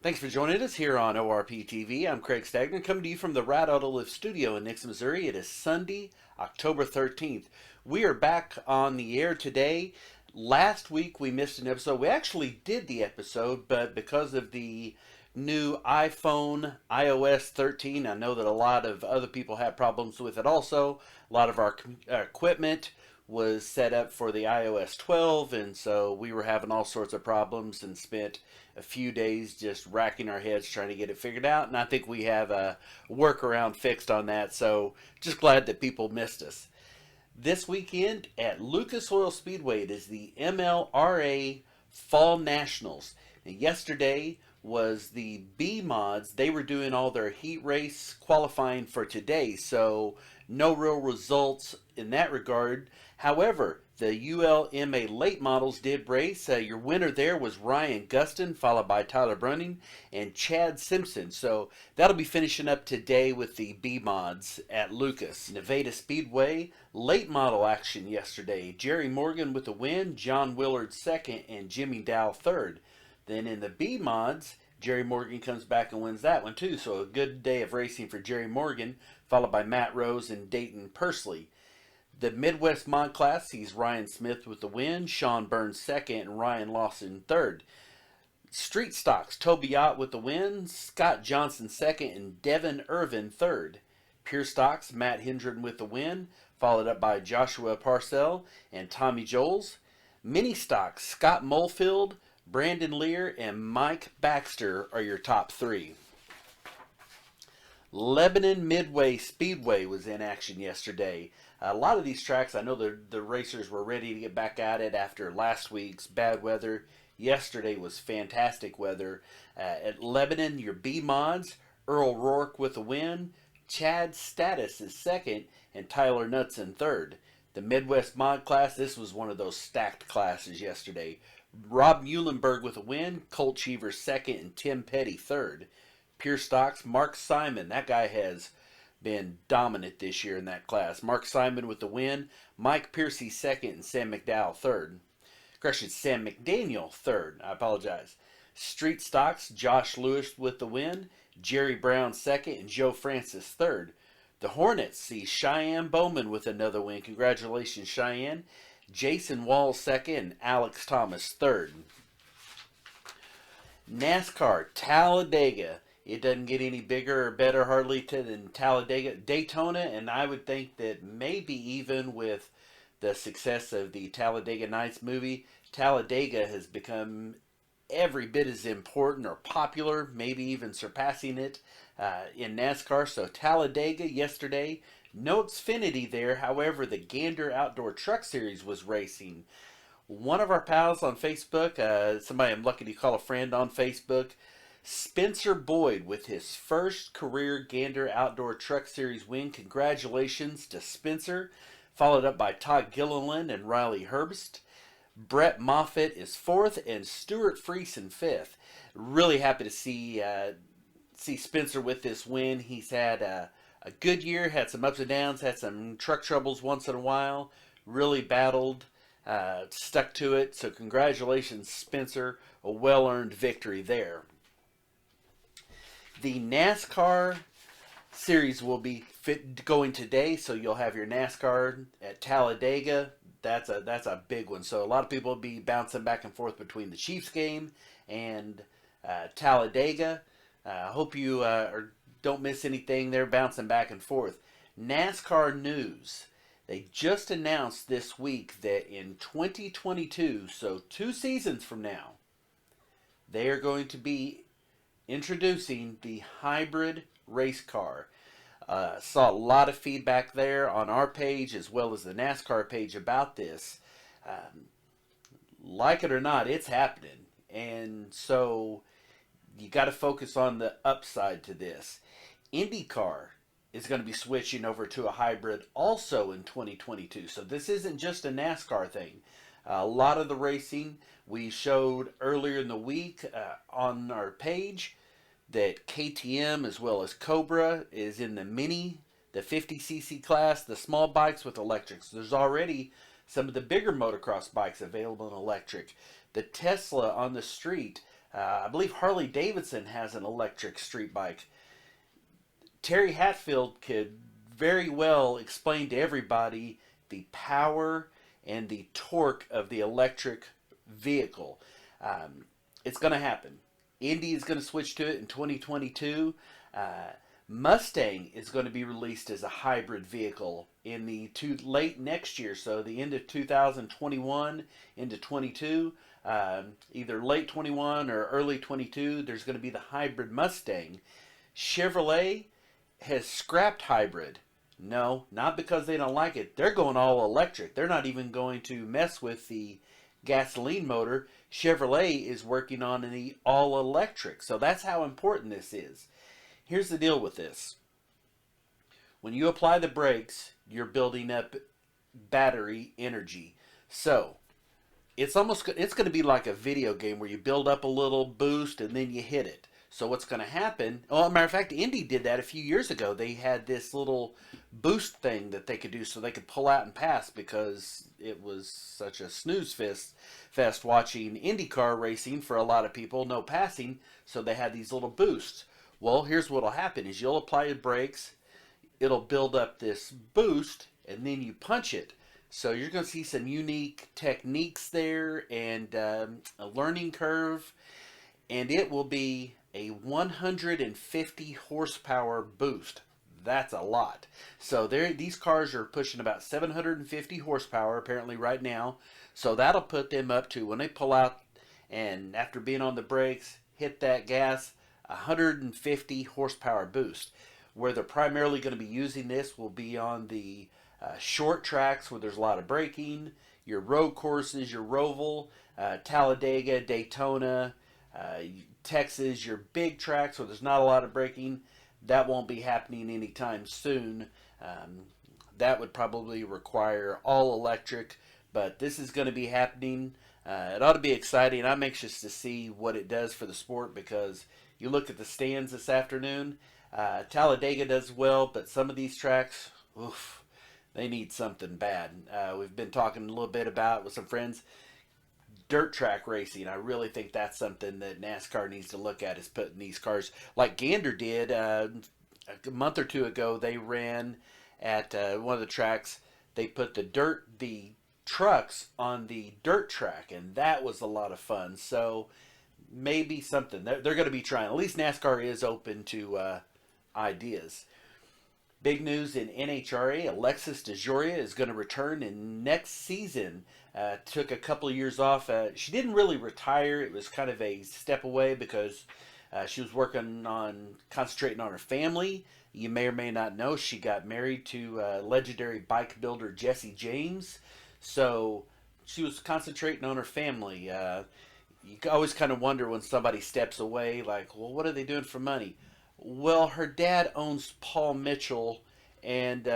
Thanks for joining us here on ORPtv. I'm Craig Stagner, coming to you from the Ride Auto Live studio in Nixon, Missouri. It is Sunday, October 13th. We are back on the air today. Last week we missed an episode. We actually did the episode, but because of the new iPhone iOS 13, I know that a lot of other people have problems with it also. A lot of our equipment was set up for the iOS 12, and so we were having all sorts of problems and spent a few days just racking our heads trying to get it figured out. And I think we have a workaround fixed on that, so just glad that people missed us. This weekend at Lucas Oil Speedway, it is the MLRA Fall Nationals. And yesterday was the B mods. They were doing all their heat race qualifying for today, so no real results in that regard. However, the ULMA late models did race. Your winner there was Ryan Gustin, followed by Tyler Brunning and Chad Simpson. So that'll be finishing up today with the B mods at Lucas. Nevada Speedway late model action yesterday. Jerry Morgan with the win, John Willard second, and Jimmy Dow third. Then in the B mods, Jerry Morgan comes back and wins that one too. So a good day of racing for Jerry Morgan, followed by Matt Rose and Dayton Pursley. The Midwest Mod Class sees Ryan Smith with the win, Sean Burns second, and Ryan Lawson third. Street Stocks, Toby Ott with the win, Scott Johnson second, and Devin Irvin third. Pure Stocks, Matt Hendren with the win, followed up by Joshua Parcell and Tommy Joles. Mini Stocks, Scott Mulfield, Brandon Lear, and Mike Baxter are your top three. Lebanon Midway Speedway was in action yesterday. A lot of these tracks, I know the racers were ready to get back at it after last week's bad weather. Yesterday was fantastic weather. At Lebanon, your B mods, Earl Rourke with the win, Chad Status is second, and Tyler Knudsen third. The Midwest Mod Class, this was one of those stacked classes yesterday. Rob Muhlenberg with a win, Colt Cheever second, and Tim Petty third. Pure Stocks, Mark Simon, that guy has been dominant this year in that class. Mark Simon with the win, Mike Piercy second, and Sam McDowell third. Correction, Sam McDaniel third. I apologize. Street Stocks, Josh Lewis with the win, Jerry Brown second, and Joe Francis third. The Hornets see Cheyenne Bowman with another win. Congratulations, Cheyenne. Jason Wall second, and Alex Thomas third. NASCAR Talladega. It doesn't get any bigger or better hardly than Talladega. Daytona, and I would think that maybe even with the success of the Talladega Nights movie, Talladega has become every bit as important or popular, maybe even surpassing it in NASCAR. So Talladega yesterday, no Xfinity there. However, the Gander Outdoor Truck Series was racing. One of our pals on Facebook, somebody I'm lucky to call a friend on Facebook, Spencer Boyd with his first career Gander Outdoor Truck Series win. Congratulations to Spencer. Followed up by Todd Gilliland and Riley Herbst. Brett Moffitt is fourth and Stuart Friesen fifth. Really happy to see Spencer with this win. He's had a good year, had some ups and downs, had some truck troubles once in a while. Really battled, stuck to it. So congratulations, Spencer. A well-earned victory there. The NASCAR series will be going today, so you'll have your NASCAR at Talladega. That's a big one. So a lot of people will be bouncing back and forth between the Chiefs game and Talladega. Hope you don't miss anything. They're bouncing back and forth. NASCAR news. They just announced this week that in 2022, so 2 seasons from now, they are going to be introducing the hybrid race car. Saw a lot of feedback there on our page as well as the NASCAR page about this. Like it or not, it's happening. And so you got to focus on the upside to this. IndyCar is going to be switching over to a hybrid also in 2022. So this isn't just a NASCAR thing. A lot of the racing we showed earlier in the week on our page that KTM as well as Cobra is in the Mini, the 50cc class, the small bikes with electrics. There's already some of the bigger motocross bikes available in electric. The Tesla on the street I believe Harley Davidson has an electric street bike. Terry Hatfield could very well explain to everybody the power and the torque of the electric vehicle. Um, it's going to happen. Indy is going to switch to it in 2022. Uh, Mustang is going to be released as a hybrid vehicle in the late next year, so the end of 2021 into 22. Either late 21 or early 22, there's going to be the hybrid Mustang. Chevrolet has scrapped hybrid. No, not because they don't like it. They're going all electric. They're not even going to mess with the gasoline motor. Chevrolet is working on the all electric. So that's how important this is. Here's the deal with this. When you apply the brakes, you're building up battery energy. So it's going to be like a video game where you build up a little boost and then you hit it. So what's going to happen? Well, as a matter of fact, Indy did that a few years ago. They had this little boost thing that they could do so they could pull out and pass because it was such a snooze fest watching IndyCar racing for a lot of people. No passing, so they had these little boosts. Well, here's what'll happen: is you'll apply the brakes, it'll build up this boost, and then you punch it. So you're going to see some unique techniques there and a learning curve, and it will be a 150 horsepower boost. That's a lot. So these cars are pushing about 750 horsepower apparently right now. So that'll put them up to, when they pull out and after being on the brakes, hit that gas, 150 horsepower boost. Where they're primarily going to be using this will be on the short tracks where there's a lot of braking, your road courses, your Roval, Talladega, Daytona, Texas, your big tracks where there's not a lot of braking. That won't be happening anytime soon. That would probably require all electric, but this is going to be happening. It ought to be exciting. I'm anxious to see what it does for the sport because you look at the stands this afternoon. Talladega does well, but some of these tracks, oof, they need something bad. We've been talking a little bit about with some friends. Dirt track racing, I really think that's something that NASCAR needs to look at, is putting these cars like Gander did a month or two ago. They ran at one of the tracks. They put the trucks on the dirt track, and that was a lot of fun. So maybe something they're going to be trying. At least NASCAR is open to ideas. Big news in NHRA: Alexis DeJoria is going to return in next season. Took a couple of years off. She didn't really retire. It was kind of a step away because she was concentrating on her family. You may or may not know she got married to legendary bike builder Jesse James. So she was concentrating on her family. You always kind of wonder when somebody steps away, like, well, what are they doing for money? Well, her dad owns Paul Mitchell and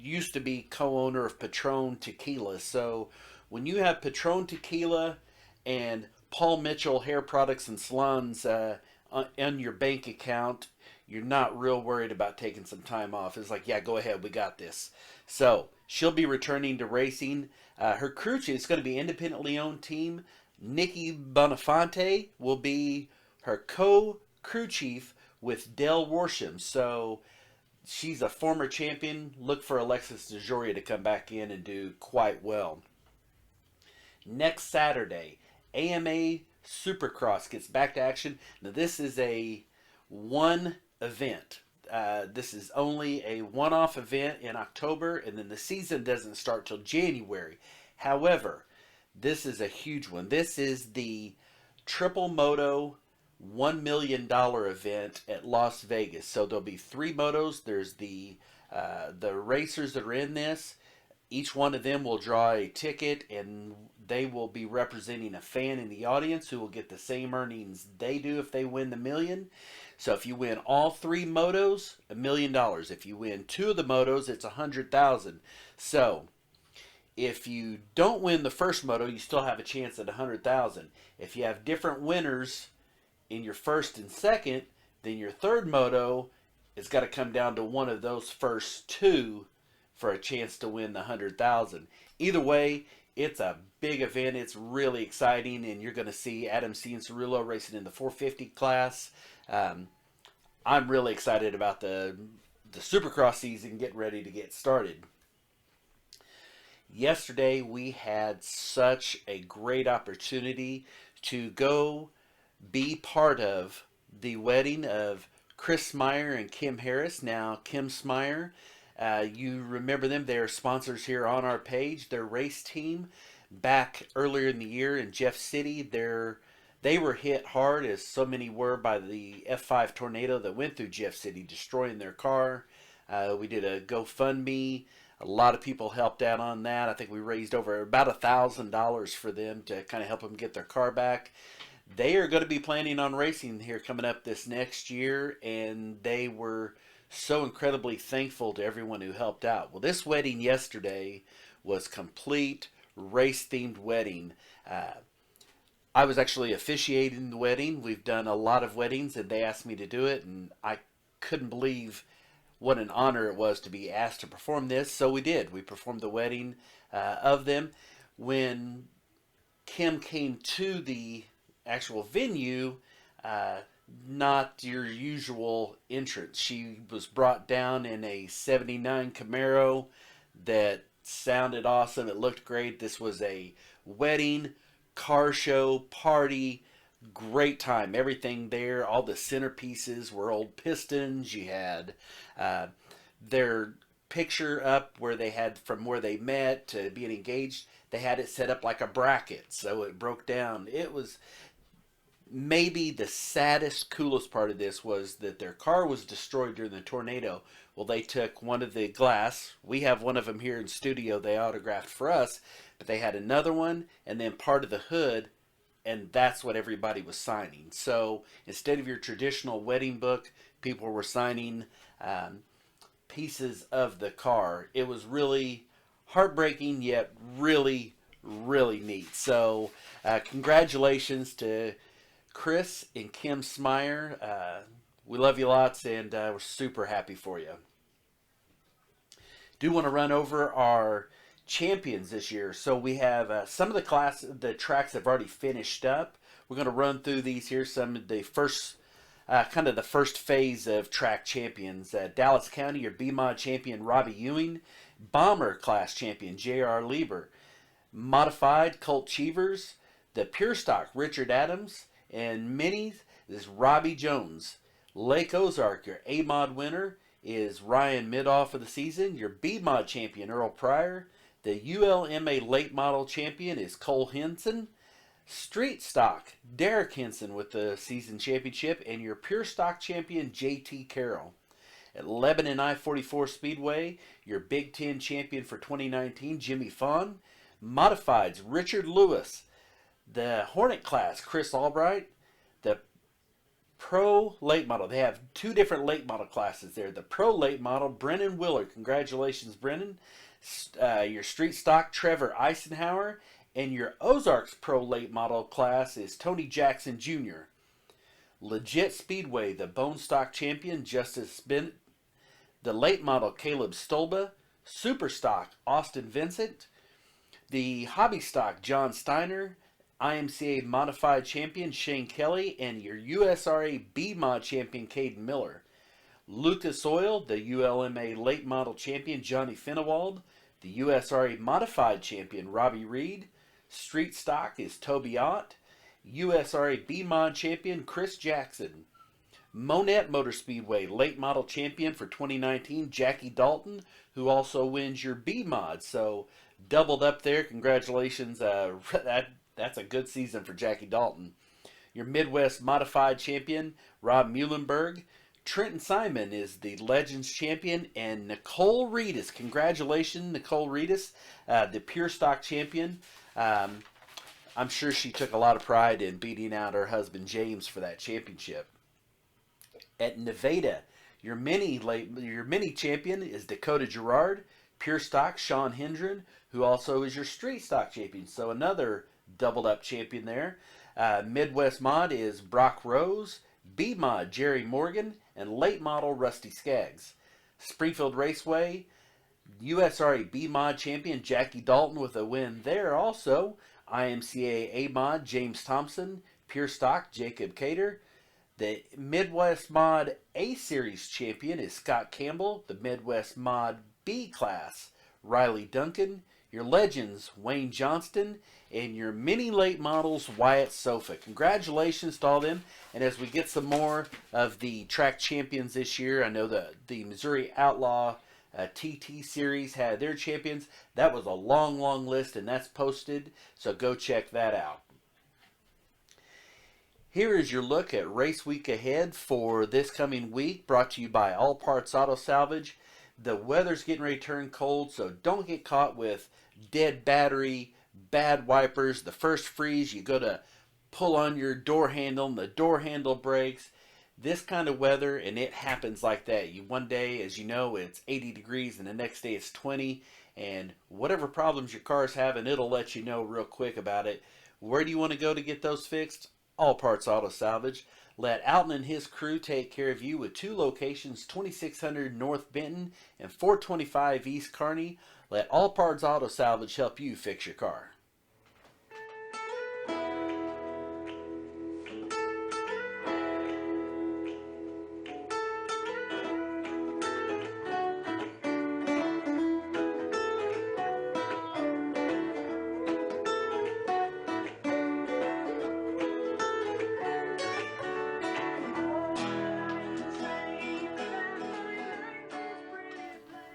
used to be co-owner of Patron Tequila. So when you have Patron Tequila and Paul Mitchell hair products and salons on your bank account, you're not real worried about taking some time off. It's like, yeah, go ahead, we got this. So she'll be returning to racing. Her crew chief is going to be an independently owned team. Nikki Bonafonte will be her co-crew chief with Dale Worsham. So she's a former champion. Look for Alexis DeJoria to come back in and do quite well. Next Saturday, AMA Supercross gets back to action. Now this is a one event. This is only a one-off event in October, and then the season doesn't start till January. However, this is a huge one. This is the Triple Moto $1 million event at Las Vegas. So there'll be 3 motos. There's the racers that are in this. Each one of them will draw a ticket, and they will be representing a fan in the audience who will get the same earnings they do if they win the million. So if you win all 3 motos, $1 million. If you win 2 of the motos, it's $100,000. So if you don't win the first moto, you still have a chance at $100,000. If you have different winners in your first and second, then your third moto has got to come down to one of those first 2 for a chance to win the $100,000. Either way, It's a big event. It's really exciting, and you're going to see Adam Cianciarulo racing in the 450 class. Um, I'm really excited about the Supercross season getting ready to get started. Yesterday, we had such a great opportunity to go be part of the wedding of Chris Smyer and Kim Harris. Now, Kim Smyer, you remember them. They're sponsors here on our page. Their race team back earlier in the year in Jeff City, they were hit hard, as so many were, by the F5 tornado that went through Jeff City, destroying their car. We did a GoFundMe. A lot of people helped out on that. I think we raised over about $1,000 for them to kind of help them get their car back. They are going to be planning on racing here coming up this next year, and they were so incredibly thankful to everyone who helped out. Well, this wedding yesterday was complete race themed wedding. I was actually officiating the wedding. We've done a lot of weddings, and they asked me to do it, and I couldn't believe what an honor it was to be asked to perform this. So we did. We performed the wedding of them. When Kim came to the actual venue, not your usual entrance. She was brought down in a '79 Camaro that sounded awesome. It looked great. This was a wedding, car show, party, great time. Everything there, all the centerpieces were old Pistons. You had uh, their picture up where they had from where they met to being engaged. They had it set up like a bracket, so it broke down. It was maybe the saddest, coolest part of this was that their car was destroyed during the tornado. Well, they took one of the glass. We have one of them here in studio. They autographed for us, but they had another one and then part of the hood, and that's what everybody was signing. So instead of your traditional wedding book, people were signing pieces of the car. It was really heartbreaking, yet really, really neat. So congratulations to Chris and Kim Smyer. We love you lots, and we're super happy for you. Do want to run over our champions this year. So we have some of the tracks have already finished up. We're going to run through these here. Some of the first, kind of the first phase of track champions. Dallas County, your B-Mod champion Robbie Ewing, Bomber class champion J.R. Lieber, Modified Colt Cheevers, the Pure Stock Richard Adams, and Minis is Robbie Jones. Lake Ozark, your A-Mod winner is Ryan Midoff for the season. Your B-Mod champion Earl Pryor. The ULMA late model champion is Cole Henson. Street Stock, Derek Henson with the season championship. And your Pure Stock champion, JT Carroll. At Lebanon I-44 Speedway, your Big Ten champion for 2019, Jimmy Fawn. Modifieds, Richard Lewis. The Hornet class, Chris Albright. The Pro late model, they have two different late model classes there. The Pro late model, Brennan Willard. Congratulations, Brennan. Your Street Stock, Trevor Eisenhower. And your Ozarks Pro late model class is Tony Jackson Jr. Legit Speedway, the Bone Stock champion, Justice Bennett. The late model, Caleb Stolba. Super Stock, Austin Vincent. The Hobby Stock, John Steiner. IMCA Modified Champion Shane Kelly, and your USRA B-Mod Champion Caden Miller. Lucas Oil, the ULMA Late Model Champion Johnny Finnewald. The USRA Modified Champion Robbie Reed. Street Stock is Toby Ott. USRA B-Mod Champion Chris Jackson. Monette Motor Speedway Late Model Champion for 2019 Jackie Dalton, who also wins your B-Mod. So doubled up there. Congratulations. That's a good season for Jackie Dalton. Your Midwest Modified Champion, Rob Muhlenberg. Trenton Simon is the Legends Champion. And Nicole Reedus, congratulations, Nicole Reedus, the Pure Stock Champion. I'm sure she took a lot of pride in beating out her husband James for that championship. At Nevada, your mini champion is Dakota Gerard. Pure Stock, Sean Hendren, who also is your Street Stock Champion. So another doubled up champion there. Midwest Mod is Brock Rose, B Mod Jerry Morgan, and late model Rusty Skaggs. Springfield Raceway, USRA B Mod champion Jackie Dalton with a win there also. IMCA A Mod James Thompson. Pure Stock Jacob Cater. The Midwest Mod A Series champion is Scott Campbell. The Midwest Mod B class, Riley Duncan. Your Legends, Wayne Johnston. And your Mini Late Models, Wyatt Sofa. Congratulations to all them. And as we get some more of the track champions this year, I know the Missouri Outlaw TT Series had their champions. That was a long, long list, and that's posted. So go check that out. Here is your look at race week ahead for this coming week, brought to you by All Parts Auto Salvage. The weather's getting ready to turn cold, so don't get caught with dead battery, bad wipers. The first freeze, you go to pull on your door handle and the door handle breaks. This kind of weather, and it happens like that. One day, as you know, it's 80 degrees, and the next day it's 20. And whatever problems your car's having, it'll let you know real quick about it. Where do you want to go to get those fixed? All Parts Auto Salvage. Let Alton and his crew take care of you with 2 locations, 2600 North Benton and 425 East Kearney. Let All Parts Auto Salvage help you fix your car.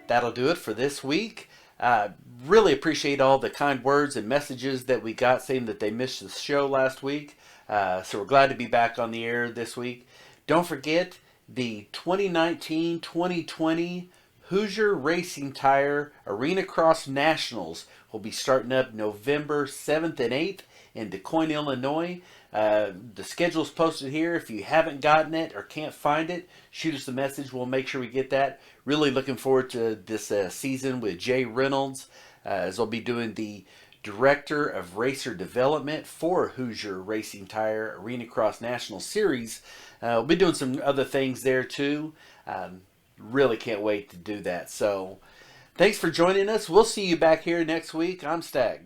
That'll do it for this week. Really appreciate all the kind words and messages that we got saying that they missed the show last week. So we're glad to be back on the air this week. Don't forget the 2019-2020 Hoosier Racing Tire Arena Cross Nationals will be starting up November 7th and 8th in DeQuoin, Illinois. The schedule's posted here. If you haven't gotten it or can't find it, shoot us a message. We'll make sure we get that. Really looking forward to this season with Jay Reynolds, as I'll be doing the Director of Racer Development for Hoosier Racing Tire Arena Cross National Series. We'll be doing some other things there too. Really can't wait to do that. So thanks for joining us. We'll see you back here next week. I'm Stag.